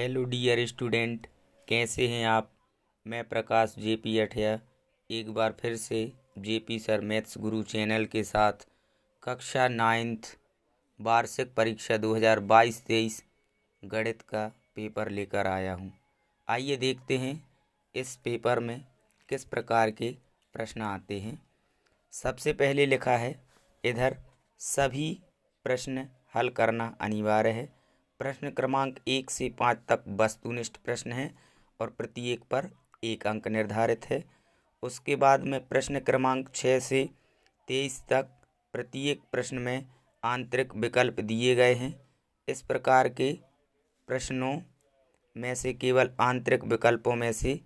Hello dear student, कैसे हैं आप। मैं प्रकाश जेपी अठिया एक बार फिर से जेपी सर मैथ्स गुरु चैनल के साथ कक्षा 9th वार्षिक परीक्षा 2022-23 गणित का पेपर लेकर आया हूं। आइए देखते हैं इस पेपर में किस प्रकार के प्रश्न आते हैं। सबसे पहले लिखा है, इधर सभी प्रश्न हल करना अनिवार्य है। प्रश्न क्रमांक 1 से 5 तक वस्तुनिष्ठ प्रश्न है और प्रत्येक पर 1 अंक निर्धारित है। उसके बाद में प्रश्न क्रमांक 6 से 23 तक प्रत्येक प्रश्न में आंतरिक विकल्प दिए गए हैं। इस प्रकार के प्रश्नों में से केवल आंतरिक विकल्पों में से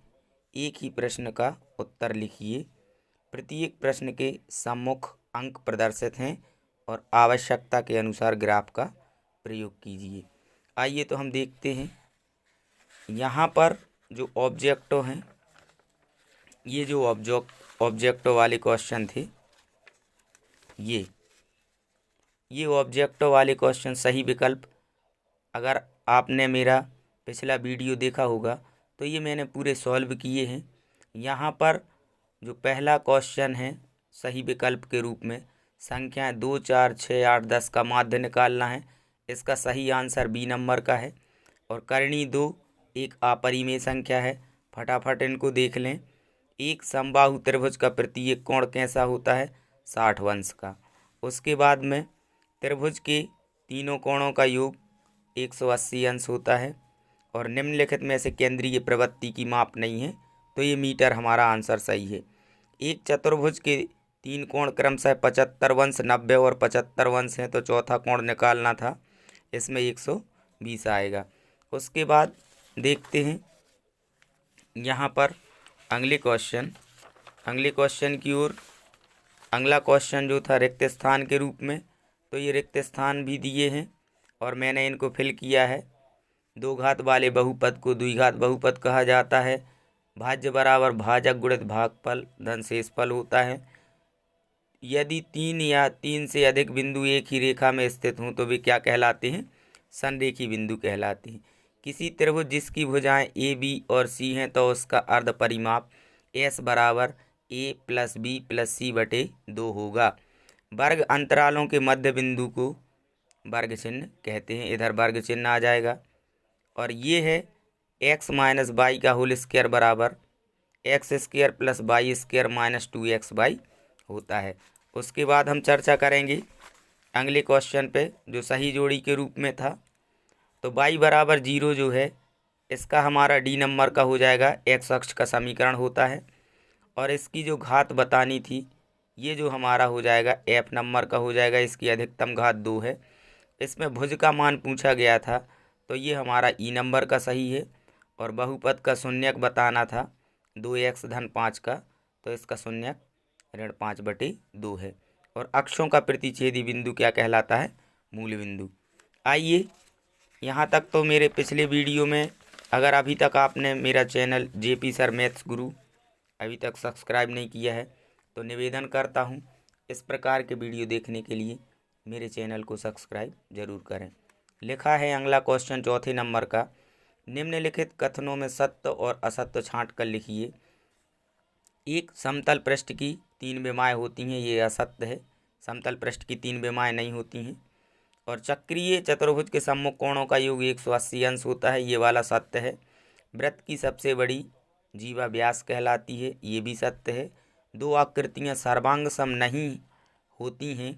एक ही प्रश्न का उत्तर लिखिए। प्रत्येक प्रश्न के सम्मुख अंक प्रदर्शित हैं और आवश्यकता के अनुसार ग्राफ का प्रयोग कीजिए। आइए तो हम देखते हैं, यहाँ पर जो ऑब्जेक्टो हैं, ये जो ऑब्जेक्टो वाले क्वेश्चन थे, ये ऑब्जेक्टो वाले क्वेश्चन सही विकल्प, अगर आपने मेरा पिछला वीडियो देखा होगा तो ये मैंने पूरे सॉल्व किए हैं। यहाँ पर जो पहला क्वेश्चन है सही विकल्प के रूप में संख्याएं 2, 4, 6, 8, 10 का माध्य निकालना है। इसका सही आंसर बी नंबर का है। और करणी 2 एक अपरिमेय संख्या है। फटाफट इनको देख लें। एक समबाहु त्रिभुज का प्रत्येक कोण कैसा होता है? 60 अंश का। उसके बाद में त्रिभुज के तीनों कोणों का योग 180 अंश होता है। और निम्नलिखित में से केंद्रीय प्रवृत्ति की माप नहीं है, तो ये मीटर हमारा आंसर सही है। एक चतुर्भुज के 3 कोण क्रमशः 75 अंश, 90 और 75 अंश हैं, तो चौथा कोण निकालना था, इसमें 120 आएगा। उसके बाद देखते हैं यहाँ पर अगले क्वेश्चन की ओर। अगला क्वेश्चन जो था रिक्त स्थान के रूप में, तो ये रिक्त स्थान भी दिए हैं और मैंने इनको फिल किया है। 2 घात वाले बहुपद को द्विघात बहुपद कहा जाता है। भाज्य बराबर भाजक गुणित भागफल धन शेषफल होता है। यदि 3 या 3 से अधिक बिंदु एक ही रेखा में स्थित हों तो वे क्या कहलाते हैं? संरेखी बिंदु कहलाते हैं। किसी त्रिभुज जिसकी भुजाएं ए, बी और सी हैं, तो उसका अर्ध परिमाप एस बराबर ए प्लस बी प्लस सी बटे 2 होगा। वर्ग अंतरालों के मध्य बिंदु को वर्ग चिन्ह कहते हैं। इधर वर्ग चिन्ह आ जाएगा। और ये है एक्स माइनस वाई का होल स्क्वायर बराबर x square plus y square minus 2x y होता है। उसके बाद हम चर्चा करेंगे अगले क्वेश्चन पे, जो सही जोड़ी के रूप में था। तो y बराबर 0 जो है, इसका हमारा डी नंबर का हो जाएगा, एक्स अक्ष का समीकरण होता है। और इसकी जो घात बतानी थी, ये जो हमारा हो जाएगा एफ नंबर का हो जाएगा। इसकी अधिकतम घात 2 है। इसमें भुज का मान पूछा गया था, तो ये हमारा ई नंबर का सही है। और बहुपद का शून्यक बताना था 2x धन 5 का, तो इसका शून्यक ऋण 5 बटे 2 है। और अक्षों का प्रतिच्छेदी बिंदु क्या कहलाता है? मूल बिंदु। आइए, यहाँ तक तो मेरे पिछले वीडियो में, अगर अभी तक आपने मेरा चैनल जेपी सर मैथ्स गुरु अभी तक सब्सक्राइब नहीं किया है, तो निवेदन करता हूँ इस प्रकार के वीडियो देखने के लिए मेरे चैनल को सब्सक्राइब जरूर करें। लिखा है अगला क्वेश्चन चौथे नंबर का, निम्नलिखित कथनों में सत्य और असत्य छांट कर लिखिए। एक समतल पृष्ठ की 3 विमाएँ होती हैं, ये असत्य है। समतल पृष्ठ की 3 विमाएँ नहीं होती हैं। और चक्रीय चतुर्भुज के सम्मुख कोणों का योग 180 अंश होता है, ये वाला सत्य है। वृत्त की सबसे बड़ी जीवा व्यास कहलाती है, ये भी सत्य है। 2 आकृतियाँ सर्वांग सम नहीं होती हैं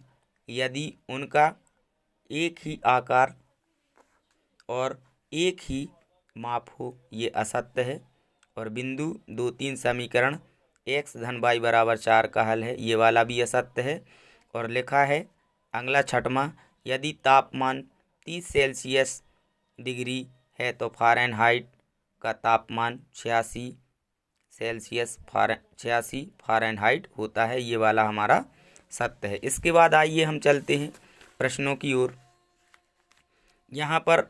यदि उनका एक ही आकार और एक ही माप हो, ये असत्य है। और बिंदु 2, 3 समीकरण एक्स धन वाई बराबर 4 का हल है, ये वाला भी असत्य है। और लिखा है अगला छठवां, यदि तापमान 30 सेल्सियस डिग्री है तो फ़ारेनहाइट का तापमान 86 सेल्सियस 86 फ़ारेनहाइट होता है, ये वाला हमारा सत्य है। इसके बाद आइए हम चलते हैं प्रश्नों की ओर। यहाँ पर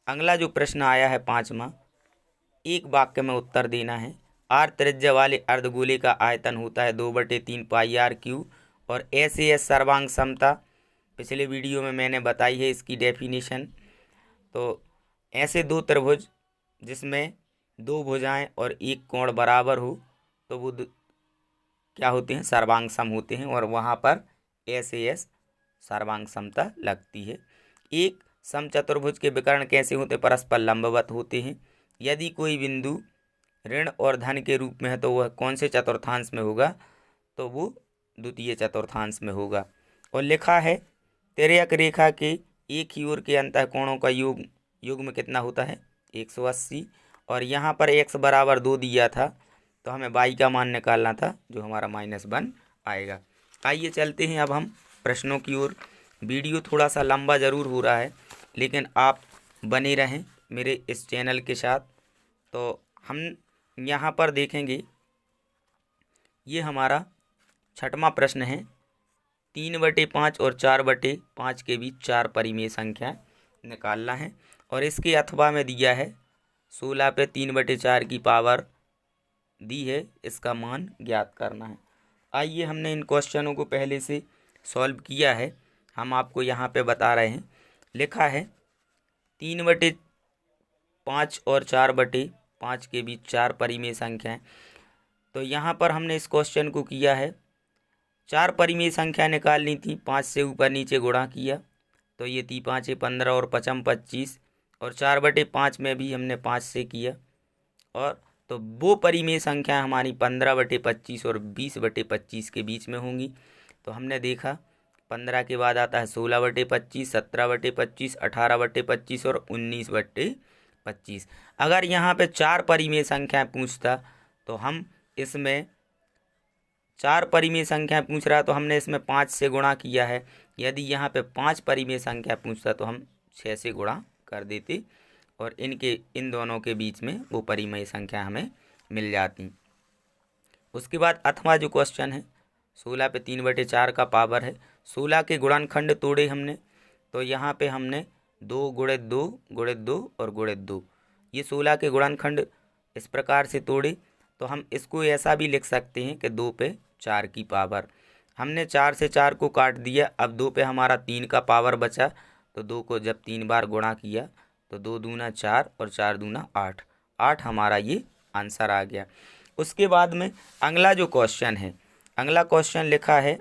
अगला जो प्रश्न आया है 5वां, एक वाक्य में उत्तर देना है। आर त्रिज्या वाले अर्धगोले का आयतन होता है 2/3 पाई आर क्यू। और एस सर्वांग समता पिछले वीडियो में मैंने बताई है इसकी डेफिनेशन। तो ऐसे 2 त्रिभुज जिसमें दो भुजाएं और एक कोण बराबर हो तो वो क्या होते हैं, सर्वांग सम होते हैं, और वहाँ पर एस सर्वांग समता लगती है। एक समचतुर्भुज के विकर्ण कैसे होते, परस्पर लंबवत होते हैं। यदि कोई बिंदु ऋण और धन के रूप में है तो वह कौन से चतुर्थांश में होगा, तो वो द्वितीय चतुर्थांश में होगा। और लिखा है तिर्यक रेखा के एक ही ओर के अंतःकोणों का युग्म कितना होता है, 180। और यहाँ पर x बराबर 2 दिया था तो हमें y का मान निकालना था जो हमारा -1 आएगा। आइए चलते हैं अब हम प्रश्नों की ओर। वीडियो थोड़ा सा लंबा ज़रूर हो रहा है लेकिन आप बने रहें मेरे इस चैनल के साथ। तो हम यहाँ पर देखेंगे, ये हमारा 6वां प्रश्न है। 3/5 और 4/5 के बीच 4 परिमेय संख्या निकालना है और इसके अथवा में दिया है 16 पे 3/4 की पावर दी है, इसका मान ज्ञात करना है। आइए हमने इन क्वेश्चनों को पहले से सॉल्व किया है, हम आपको यहाँ पे बता रहे हैं। लिखा है 3/5 और 4/5 के बीच 4 परिमेय संख्या है। तो यहाँ पर हमने इस क्वेश्चन को किया है, 4 परिमेय संख्या निकालनी थी, 5 से ऊपर नीचे गुणा किया तो ये 3×5 = 15 और 5×5 = 25, और 4/5 में भी हमने 5 से किया। और तो वो परिमेय संख्या हमारी 15/25 और 20/25 के बीच में होंगी। तो हमने देखा 15 के बाद आता है 16/25, 17/25, 18/25 और 19/25। अगर यहाँ पे 4 परिमेय संख्या पूछता तो हम इसमें 4 परिमेय संख्या पूछ रहा तो हमने इसमें 5 से गुणा किया है। यदि यहाँ पे 5 परिमेय संख्या पूछता तो हम 6 से गुणा कर देते और इन दोनों के बीच में वो परिमेय संख्या हमें मिल जाती। उसके बाद अथवा जो क्वेश्चन है, 16 पे 3/4 का पावर है, 16 के गुणनखंड तोड़े हमने तो यहाँ पे हमने 2 × 2 × 2 और × 2, ये 16 के गुणनखंड इस प्रकार से तोड़े। तो हम इसको ऐसा भी लिख सकते हैं कि 2 पे 4 की पावर, हमने 4 से 4 को काट दिया, अब 2 पे हमारा 3 का पावर बचा तो 2 को जब 3 बार गुणा किया तो 2 दूना 4 और 4 दूना 8, 8 हमारा ये आंसर आ गया। उसके बाद में अगला जो क्वेश्चन है, अगला क्वेश्चन लिखा है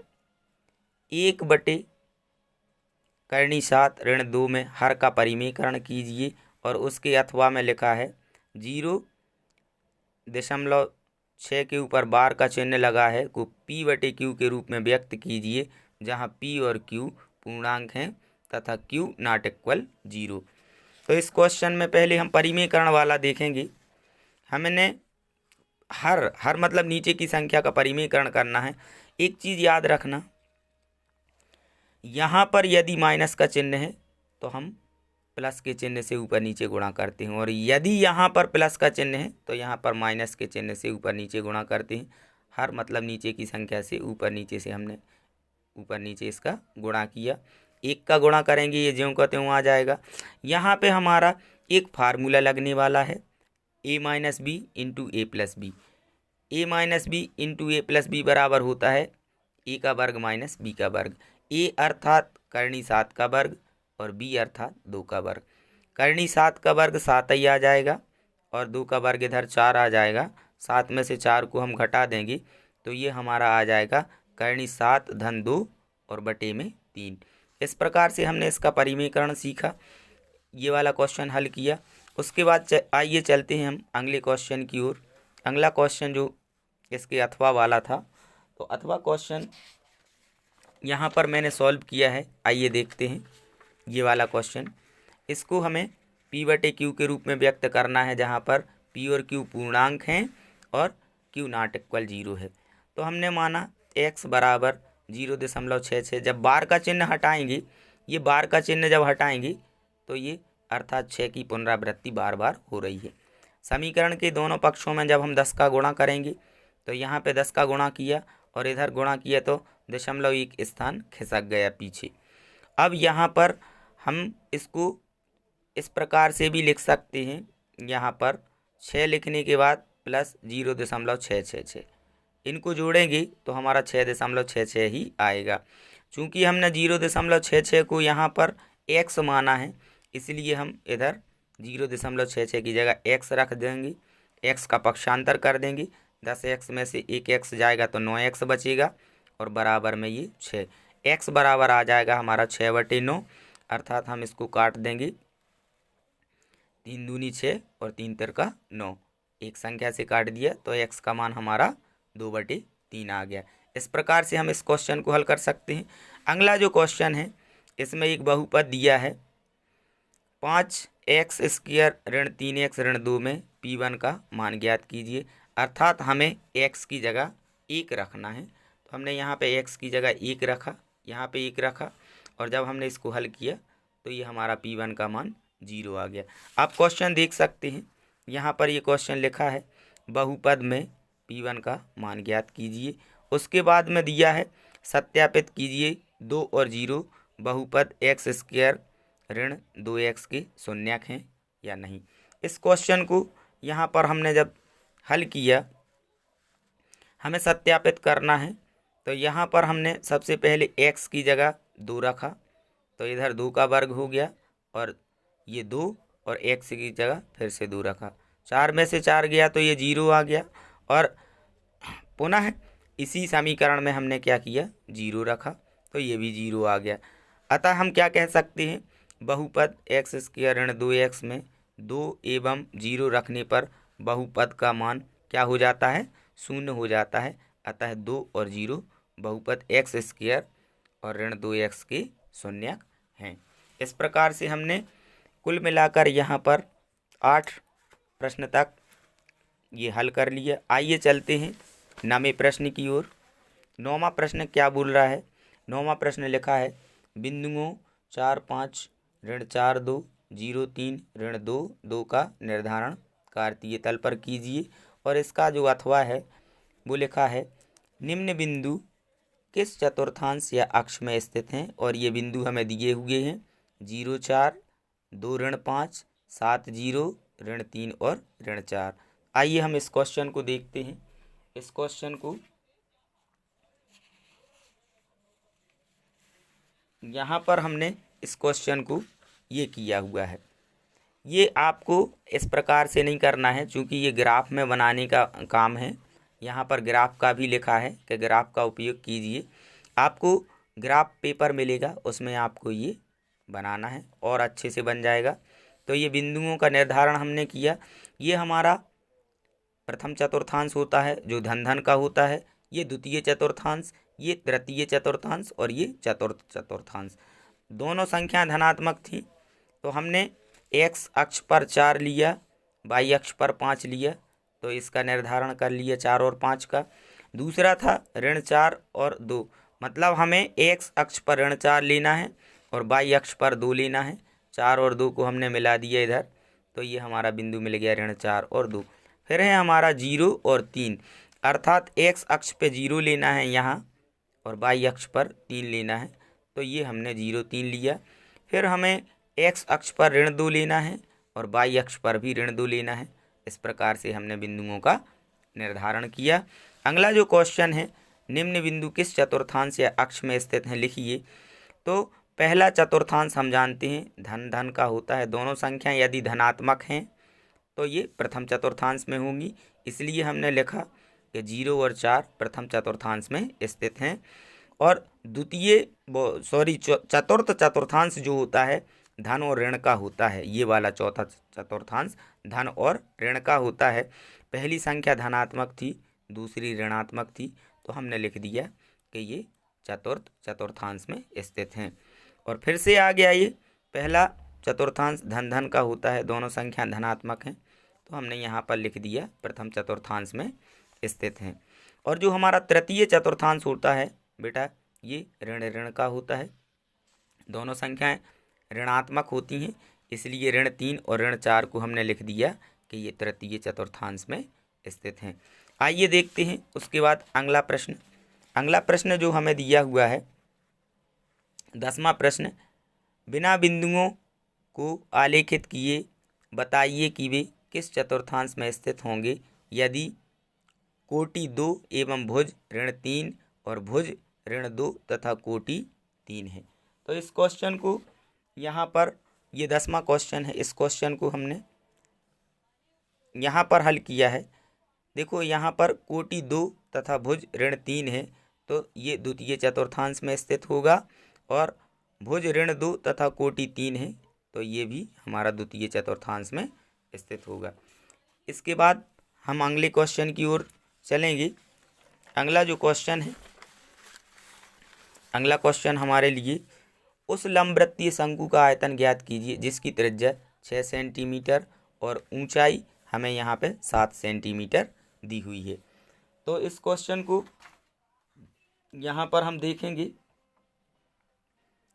1/7 ऋण 2 में हर का परिमेयकरण कीजिए, और उसके अथवा में लिखा है 0.6 के ऊपर बार का चिन्ह लगा है को P/Q के रूप में व्यक्त कीजिए, जहां P और Q पूर्णांक हैं तथा Q ≠ 0। तो इस क्वेश्चन में पहले हम परिमेयकरण वाला देखेंगे। हमने हर मतलब नीचे की संख्या का परिमेयकरण करना है। एक चीज़ याद रखना, यहाँ पर यदि माइनस का चिन्ह है तो हम प्लस के चिन्ह से ऊपर नीचे गुणा करते हैं, और यदि यहाँ पर प्लस का चिन्ह है तो यहाँ पर माइनस के चिन्ह से ऊपर नीचे गुणा करते हैं। हर मतलब नीचे की संख्या से ऊपर नीचे से हमने ऊपर नीचे इसका गुणा किया, 1 का गुणा करेंगे ये ज्यों का त्यों आ जाएगा। यहाँ पे हमारा एक फार्मूला लगने वाला है a - b × a + b, a - b × a + b बराबर होता है a का वर्ग - b का वर्ग। a अर्थात करनी 7 का वर्ग और b अर्थात 2 का वर्ग। करनी 7 का वर्ग 7 ही आ जाएगा और 2 का वर्ग इधर 4 आ जाएगा। 7 में से 4 को हम घटा देंगे तो ये हमारा आ जाएगा करनी 7 धन 2 और बटे में 3। इस प्रकार से हमने इसका परिमेयकरण सीखा, ये वाला क्वेश्चन हल किया। उसके बाद आइए चलते हैं हम अगले क्वेश्चन की ओर। अगला क्वेश्चन जो इसके अथवा वाला था, तो अथवा क्वेश्चन यहाँ पर मैंने सॉल्व किया है। आइए देखते हैं ये वाला क्वेश्चन। इसको हमें P/Q के रूप में व्यक्त करना है, जहाँ पर P और Q पूर्णांक हैं और Q ≠ 0 है। तो हमने माना x बराबर 0.66। जब बार का चिन्ह हटाएंगे, ये बार का चिन्ह जब हटाएंगे तो ये अर्थात 6 की पुनरावृत्ति बार बार हो रही है। समीकरण के दोनों पक्षों में जब हम 10 का गुणा करेंगे तो यहाँ पे 10 का गुणा किया और इधर गुणा किया तो 0.1 स्थान खिसक गया पीछे। अब यहाँ पर हम इसको इस प्रकार से भी लिख सकते हैं, यहाँ पर 6 लिखने के बाद प्लस 0.666, इनको जोड़ेंगे तो हमारा 6.66 ही आएगा। चूँकि हमने 0.66 को यहाँ पर x माना है, इसलिए हम इधर 0.66 की जगह x रख देंगे, x का पक्षांतर कर देंगे, 10x में से 1x जाएगा तो 9x बचेगा और बराबर में ये 6, x बराबर आ जाएगा हमारा 6/9, अर्थात हम इसको काट देंगे, 3 दूनी 6 और 3 तिरका 9, एक संख्या से काट दिया तो x का मान हमारा 2/3 आ गया। इस प्रकार से हम इस क्वेश्चन को हल कर सकते हैं। अगला जो क्वेश्चन है इसमें एक बहुपद दिया है 5x² ऋण 3x ऋण 2 में P1 का मान ज्ञात कीजिए, अर्थात हमें x की जगह 1 रखना है। तो हमने यहाँ पे x की जगह 1 रखा, यहाँ पे 1 रखा और जब हमने इसको हल किया तो ये हमारा P1 का मान 0 आ गया। आप क्वेश्चन देख सकते हैं, यहाँ पर ये क्वेश्चन लिखा है बहुपद में P1 का मान ज्ञात कीजिए, उसके बाद में दिया है सत्यापित कीजिए 2 और 0 बहुपद x² ऋण 2x के शून्यक हैं या नहीं। इस क्वेश्चन को यहाँ पर हमने जब हल किया हमें सत्यापित करना है, तो यहाँ पर हमने सबसे पहले x की जगह 2 रखा, तो इधर 2 का वर्ग हो गया और ये 2 और x की जगह फिर से 2 रखा, 4 में से 4 गया तो ये 0 आ गया और पुनः इसी समीकरण में हमने क्या किया 0 रखा तो ये भी 0 आ गया। अतः हम क्या कह सकते हैं, बहुपद x² ऋण 2x में 2 एवं 0 रखने पर बहुपद का मान क्या हो जाता है, 0 हो जाता है। अतः 2 और 0 बहुपद x² और ऋण 2x के शून्यक हैं। इस प्रकार से हमने कुल मिलाकर यहाँ पर 8 प्रश्न तक ये हल कर लिया। आइए चलते हैं 9वें प्रश्न की ओर। 9वां प्रश्न क्या बोल रहा है, 9वां प्रश्न लिखा है बिंदुओं 4, 5 ऋण 4, 2, 0, 3 ऋण 2, 2 का निर्धारण कार्तीय तल पर कीजिए। और इसका जो अथवा है वो लिखा है निम्न बिंदु किस चतुर्थांश या अक्ष में स्थित हैं, और ये बिंदु हमें दिए हुए हैं 0, 4, 2 ऋण 5, 7, 0 ऋण 3 और ऋण 4। आइए हम इस क्वेश्चन को देखते हैं। इस क्वेश्चन को यहाँ पर हमने इस क्वेश्चन को ये किया हुआ है, ये आपको इस प्रकार से नहीं करना है क्योंकि ये ग्राफ में बनाने का काम है। यहाँ पर ग्राफ का भी लिखा है कि ग्राफ का उपयोग कीजिए, आपको ग्राफ पेपर मिलेगा उसमें आपको ये बनाना है और अच्छे से बन जाएगा। तो ये बिंदुओं का निर्धारण हमने किया, ये हमारा प्रथम चतुर्थांश होता है जो धन धन का होता है, ये द्वितीय चतुर्थांश, ये तृतीय चतुर्थांश और ये चतुर्थ चतुर्थांश। दोनों संख्या धनात्मक थी तो हमने x अक्ष पर 4 लिया, y अक्ष पर 5 लिया, तो इसका निर्धारण कर लिया 4 और 5 का। दूसरा था ऋण 4 और 2, मतलब हमें x अक्ष पर ऋण 4 लेना है और y अक्ष पर 2 लेना है। 4 और 2 को हमने मिला दिया इधर, तो ये हमारा बिंदु मिल गया ऋण 4 और 2। फिर है हमारा 0 और 3, अर्थात x अक्ष पे 0 लेना है यहाँ और y अक्ष पर 3 लेना है, तो ये हमने 0, 3 लिया। फिर हमें x अक्ष पर ऋण 2 लेना है और y अक्ष पर भी ऋण 2 लेना है। इस प्रकार से हमने बिंदुओं का निर्धारण किया। अगला जो क्वेश्चन है निम्न बिंदु किस चतुर्थांश या अक्ष में स्थित है, लिखिए। तो पहला चतुर्थांश हम जानते हैं धन धन का होता है, दोनों संख्याएं यदि धनात्मक हैं तो ये प्रथम चतुर्थांश में होंगी, इसलिए हमने लिखा कि 0 और 4 प्रथम चतुर्थांश में स्थित हैं। और चतुर्थ चतुर्थांश जो होता है धन और ऋण का होता है, ये वाला चौथा चतुर्थांश धन और ऋण का होता है। पहली संख्या धनात्मक थी, दूसरी ऋणात्मक थी, तो हमने लिख दिया कि ये चतुर्थ चतुर्थांश में स्थित हैं। और फिर से आ गया, ये पहला चतुर्थांश धन धन का होता है, दोनों संख्या धनात्मक हैं, तो हमने यहाँ पर लिख दिया प्रथम चतुर्थांश में स्थित हैं। और जो हमारा तृतीय चतुर्थांश होता है बेटा, ये ऋण ऋण का होता है, दोनों संख्याएं ऋणात्मक होती हैं, इसलिए ऋण 3 और ऋण 4 को हमने लिख दिया कि ये तृतीय चतुर्थांश में स्थित हैं। आइए देखते हैं उसके बाद अगला प्रश्न। अगला प्रश्न जो हमें दिया हुआ है 10वां प्रश्न, बिना बिंदुओं को आलेखित किए बताइए कि वे किस चतुर्थांश में स्थित होंगे यदि कोटि 2 एवं भुज ऋण 3 और भुज ऋण 2 तथा कोटि 3 है। तो इस क्वेश्चन को यहाँ पर ये 10वां क्वेश्चन है। इस क्वेश्चन को हमने यहाँ पर हल किया है। देखो यहाँ पर कोटि 2 तथा भुज ऋण 3 है, तो ये द्वितीय चतुर्थांश में स्थित होगा, और भुज ऋण 2 तथा कोटि 3 है, तो ये भी हमारा द्वितीय चतुर्थांश में स्थित होगा। इसके बाद हम अगले क्वेश्चन की ओर चलेंगे। अगला जो क्वेश्चन है, अगला क्वेश्चन हमारे लिए, उस लंबवृत्तीय शंकु का आयतन ज्ञात कीजिए जिसकी त्रिज्या 6 सेंटीमीटर और ऊंचाई हमें यहाँ पे 7 सेंटीमीटर दी हुई है। तो इस क्वेश्चन को यहाँ पर हम देखेंगे,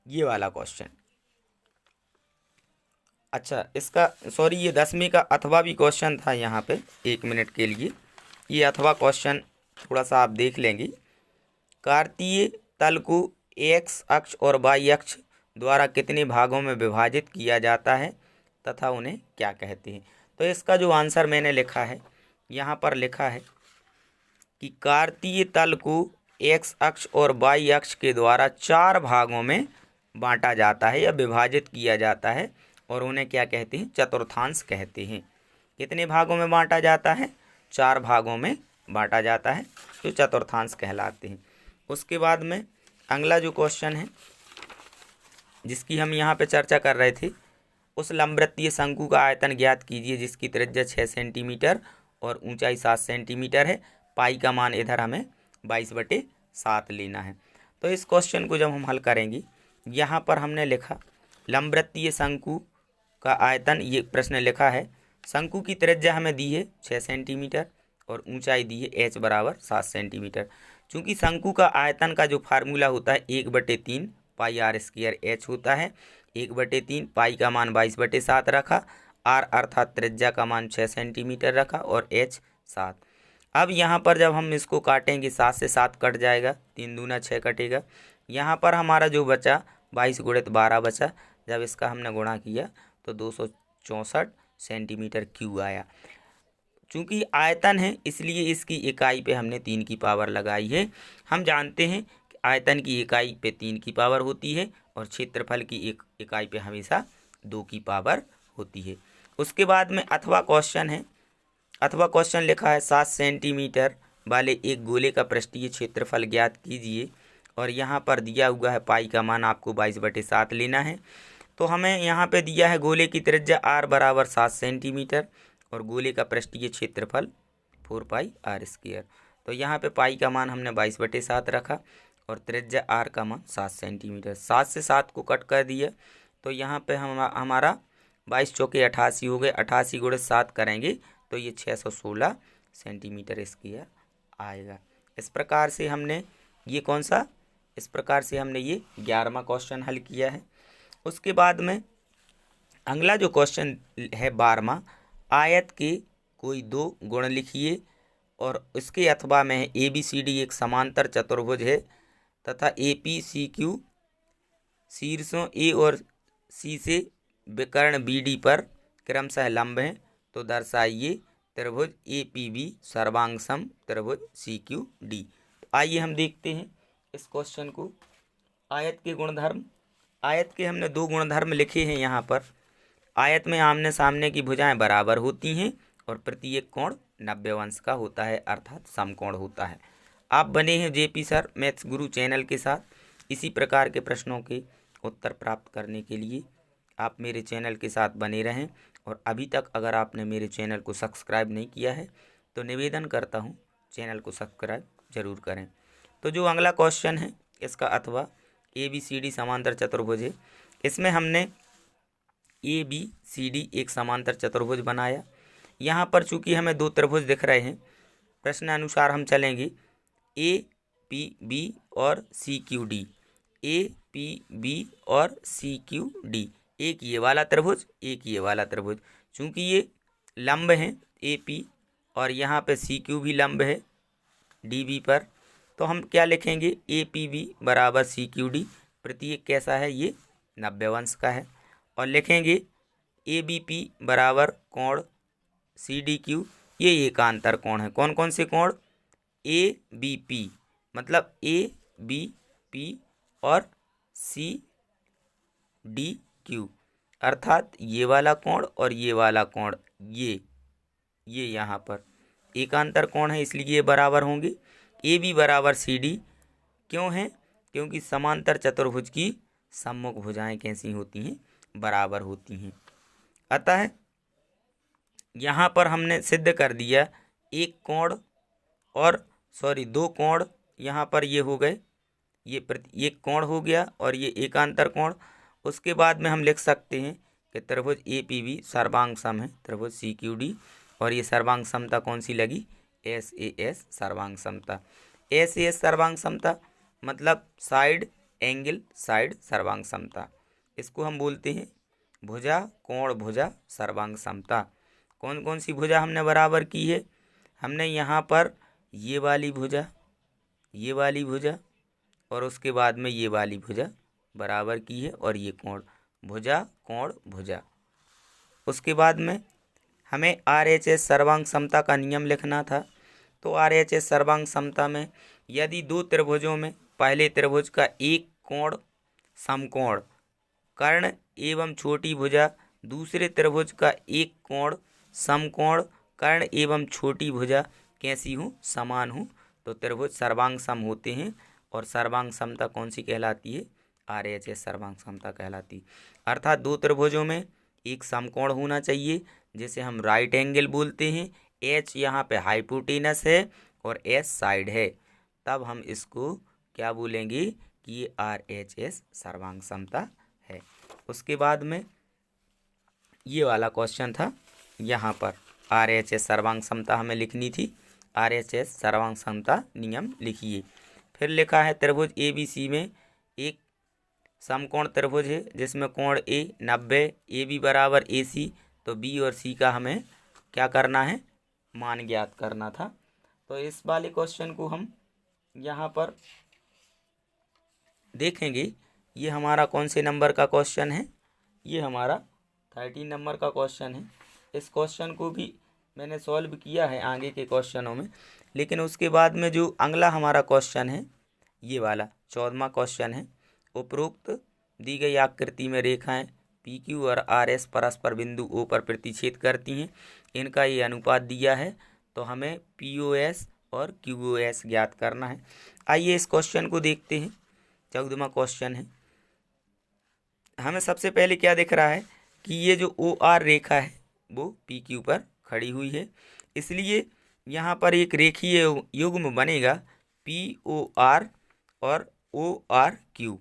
ये वाला क्वेश्चन। अच्छा, इसका सॉरी, ये 10वीं का अथवा भी क्वेश्चन था यहाँ पे, 1 मिनट के लिए। ये अथवा क्वेश्चन थोड़ा सा आप देख लेंगे। कार्तीय तल को एक्स अक्ष और वाई अक्ष द्वारा कितने भागों में विभाजित किया जाता है तथा उन्हें क्या कहते हैं। तो इसका जो आंसर मैंने लिखा है, यहाँ पर लिखा है कि कार्तीय तल को एक्स अक्ष और वाई अक्ष के द्वारा 4 भागों में बांटा जाता है या विभाजित किया जाता है, और उन्हें क्या कहते हैं, चतुर्थांश कहते हैं। कितने भागों में बांटा जाता है, 4 भागों में बांटा जाता है, जो चतुर्थांश कहलाते हैं। उसके बाद में अगला जो क्वेश्चन है जिसकी हम यहाँ पे चर्चा कर रहे थे, उस लंबवृत्तीय शंकु का आयतन ज्ञात कीजिए जिसकी त्रिज्या 6 सेंटीमीटर और ऊंचाई 7 सेंटीमीटर है। पाई का मान इधर हमें 22/7 लेना है। तो इस क्वेश्चन को जब हम हल करेंगे, यहाँ पर हमने लिखा लंबवृत्तीय शंकु का आयतन, ये प्रश्न लिखा है, शंकु की त्रिज्या हमें दी है 6 सेंटीमीटर और ऊंचाई दी है h बराबर 7 सेंटीमीटर। चूँकि शंकु का आयतन का जो फार्मूला होता है 1/3 पाई आर स्क्वायर h होता है। 1/3 पाई का मान 22/7 रखा, r अर्थात त्रिज्या का मान 6 सेंटीमीटर रखा, और h 7। अब यहाँ पर जब हम इसको काटेंगे, 7 से 7 कट जाएगा, 3 दूना 6 कटेगा। यहाँ पर हमारा जो बचा 22 × 12 बचा। जब इसका हमने गुणा किया तो 264 सेंटीमीटर क्यूब आया। चूँकि आयतन है इसलिए इसकी इकाई पे हमने 3 की पावर लगाई है। हम जानते हैं कि आयतन की इकाई पे 3 की पावर होती है और क्षेत्रफल की एक इकाई पे हमेशा 2 की पावर होती है। उसके बाद में अथवा क्वेश्चन है। अथवा क्वेश्चन लिखा है 7 सेंटीमीटर वाले एक गोले का पृष्ठीय क्षेत्रफल ज्ञात कीजिए, और यहाँ पर दिया हुआ है पाई का मान आपको 22/7 लेना है। तो हमें यहाँ पे दिया है गोले की त्रिज्या r बराबर 7 सेंटीमीटर और गोले का पृष्ठीय क्षेत्रफल 4 पाई r स्क्वायर। तो यहाँ पे पाई का मान हमने 22/7 रखा और त्रिज्या r का मान 7 सेंटीमीटर। 7 से 7 को कट कर दिया तो यहाँ पे हमारा 22 चौके 88 हो गए। 88 × 7 करेंगे तो ये 616 सेंटीमीटर स्क्वायर आएगा। इस प्रकार से हमने ये कौन सा, इस प्रकार से हमने ये 11वां क्वेश्चन हल किया है। उसके बाद में अगला जो क्वेश्चन है 12वां, आयत के कोई 2 गुण लिखिए और इसके अथवा में है ABCD एक समांतर चतुर्भुज है तथा APCQ शीर्षों A और C से विकर्ण BD पर क्रमशः लंब हैं, तो दर्शाइए त्रिभुज APB सर्वांग सम त्रिभुज CQD। आइए हम देखते हैं इस क्वेश्चन को। आयत के गुणधर्म, आयत के हमने 2 गुणधर्म लिखे हैं यहाँ पर। आयत में आमने सामने की भुजाएं बराबर होती हैं और प्रत्येक कोण 90 अंश का होता है, अर्थात समकोण होता है। आप बने हैं JP सर मैथ्स गुरु चैनल के साथ। इसी प्रकार के प्रश्नों के उत्तर प्राप्त करने के लिए आप मेरे चैनल के साथ बने रहें, और अभी तक अगर आपने मेरे चैनल को सब्सक्राइब नहीं किया है तो निवेदन करता हूँ चैनल को सब्सक्राइब जरूर करें। तो जो अगला क्वेश्चन है इसका अथवा ABCD समांतर चतुर्भुज है। इसमें हमने ABCD एक समांतर चतुर्भुज बनाया। यहाँ पर चूंकि हमें 2 त्रिभुज दिख रहे हैं, प्रश्न अनुसार हम चलेंगे APB और CQD। APB और CQD, एक ये वाला त्रिभुज एक ये वाला त्रिभुज। चूंकि ये लंब हैं AP और यहाँ पे CQ भी लंब है DB पर, तो हम क्या लिखेंगे APB बराबर CQD। प्रत्येक कैसा है, ये 90 अंश का है। और लिखेंगे ABP बराबर कोण CDQ, ये एकांतर कोण है। कौन कौन से कोण, ABP मतलब ABP और CDQ। अर्थात ये वाला कोण और ये वाला कोण, ये यहाँ पर एकांतर कोण है, इसलिए ये बराबर होंगे। ए बी बराबर सी डी क्यों है? क्योंकि समांतर चतुर्भुज की सम्मुख भुजाएं कैसी होती हैं? बराबर होती हैं। अतः यहाँ पर हमने सिद्ध कर दिया एक कोण और दो कोण, यहाँ पर ये हो गए, ये एक कोण हो गया और ये एकांतर कोण। उसके बाद में हम लिख सकते हैं कि त्रिभुज ए पी बी सर्वांग सम है त्रिभुज सी क्यू डी, और ये सर्वांग समता कौन सी लगी? एस ए एस सर्वांग समता। एस ए एस सर्वांग समता मतलब साइड एंगल साइड सर्वांग समता, इसको हम बोलते हैं भुजा कोण भुजा सर्वांग समता। कौन कौन सी भुजा हमने बराबर की है? हमने यहाँ पर ये वाली भुजा और उसके बाद में ये वाली भुजा बराबर की है, और ये कोण भुजा। उसके बाद में हमें RHS सर्वांग समता का नियम लिखना था। तो RHS सर्वांग समता में यदि दो त्रिभुजों में पहले त्रिभुज का एक कोण समकोण कर्ण एवं छोटी भुजा, दूसरे त्रिभुज का एक कोण समकोण कर्ण एवं छोटी भुजा कैसी हूँ? समान हूँ, तो त्रिभुज सर्वांग सम होते हैं। और सर्वांग समता कौन सी कहलाती है? RHS सर्वांग समता कहलाती है। अर्थात दो त्रिभुजों में एक समकोण होना चाहिए, जिसे हम राइट एंगल बोलते हैं। H यहाँ पे हाइपोटेनस है और S साइड है, तब हम इसको क्या बोलेंगे कि ये RHS सर्वांग समता है। उसके बाद में ये वाला क्वेश्चन था, यहाँ पर RHS सर्वांग समता हमें लिखनी थी। RHS सर्वांग समता नियम लिखिए। फिर लिखा है त्रिभुज ABC में एक समकोण त्रिभुज है जिसमें कोण A 90, AB बराबर AC, तो B और C का हमें क्या करना है? मान ज्ञात करना था। तो इस वाले क्वेश्चन को हम यहाँ पर देखेंगे। ये हमारा कौन से नंबर का क्वेश्चन है? ये हमारा 13 नंबर का क्वेश्चन है। इस क्वेश्चन को भी मैंने सॉल्व किया है आगे के क्वेश्चनों में, लेकिन उसके बाद में जो अगला हमारा क्वेश्चन है ये वाला 14वां क्वेश्चन है। उपरोक्त दी गई आकृति में रेखाएं PQ और RS परस्पर बिंदु O पर प्रतिच्छेद करती हैं, इनका ये अनुपात दिया है, तो हमें POS और QOS ज्ञात करना है। आइए इस क्वेश्चन को देखते हैं। 14वां क्वेश्चन है। हमें सबसे पहले क्या दिख रहा है कि ये जो OR रेखा है वो PQ पर खड़ी हुई है, इसलिए यहाँ पर एक रेखीय युग्म बनेगा POR और ORQ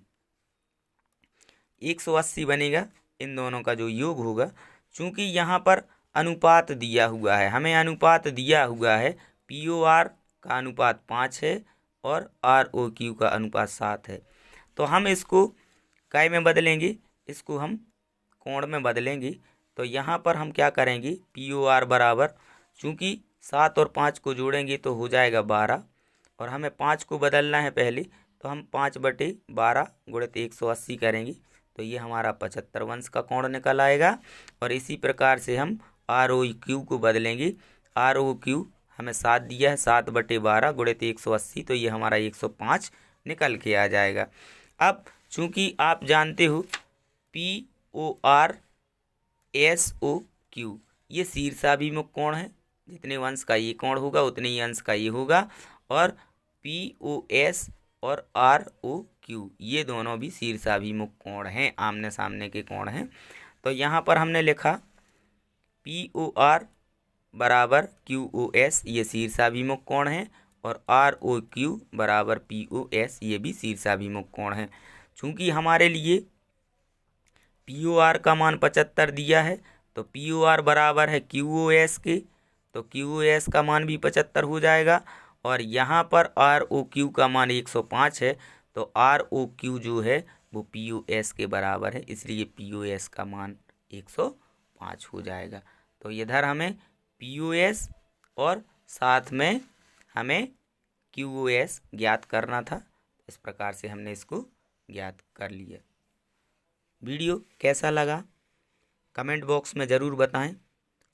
180 बनेगा। इन दोनों का जो योग होगा, चूंकि यहाँ पर अनुपात दिया हुआ है, हमें अनुपात दिया हुआ है POR का अनुपात 5 है और ROQ का अनुपात 7 है, तो हम इसको काय में बदलेंगे? इसको हम कोण में बदलेंगे। तो यहाँ पर हम क्या करेंगे? POR बराबर, चूँकि 7 और 5 को जोड़ेंगे तो हो जाएगा 12, और हमें 5 को बदलना है पहले, तो हम 5/12 गुणित 180 करेंगे, तो ये हमारा 75 अंश का कोण निकल आएगा। और इसी प्रकार से हम ROQ को बदलेंगे। ROQ हमें 7 दिया है, 7/12 गुणित 180, तो ये हमारा 105 निकल के आ जाएगा। अब चूँकि आप जानते हो POR SOQ ये शीर्षाभिमुख कोण है, जितने अंश का ये कोण होगा उतने ही अंश का ये होगा, और POS और ROQ ये दोनों भी शीर्षाभिमुख कोण हैं, आमने सामने के कोण हैं। तो यहाँ पर हमने लिखा POR बराबर QOS ये शीर्षाभिमुख कोण है, और ROQ बराबर POS ये भी शीर्षाभिमुख कोण है। चूँकि हमारे लिए POR का मान 75 दिया है, तो POR बराबर है QOS के, तो QOS का मान भी 75 हो जाएगा। और यहाँ पर ROQ का मान 105 है, तो ROQ जो है वो POS के बराबर है, इसलिए POS का मान 105 हो जाएगा। तो इधर हमें POS और साथ में हमें QOS ज्ञात करना था। इस प्रकार से हमने इसको ज्ञात कर लिया। वीडियो कैसा लगा कमेंट बॉक्स में ज़रूर बताएं,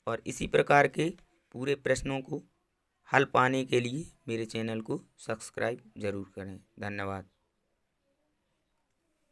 और इसी प्रकार के पूरे प्रश्नों को हल पाने के लिए मेरे चैनल को सब्सक्राइब ज़रूर करें। धन्यवाद।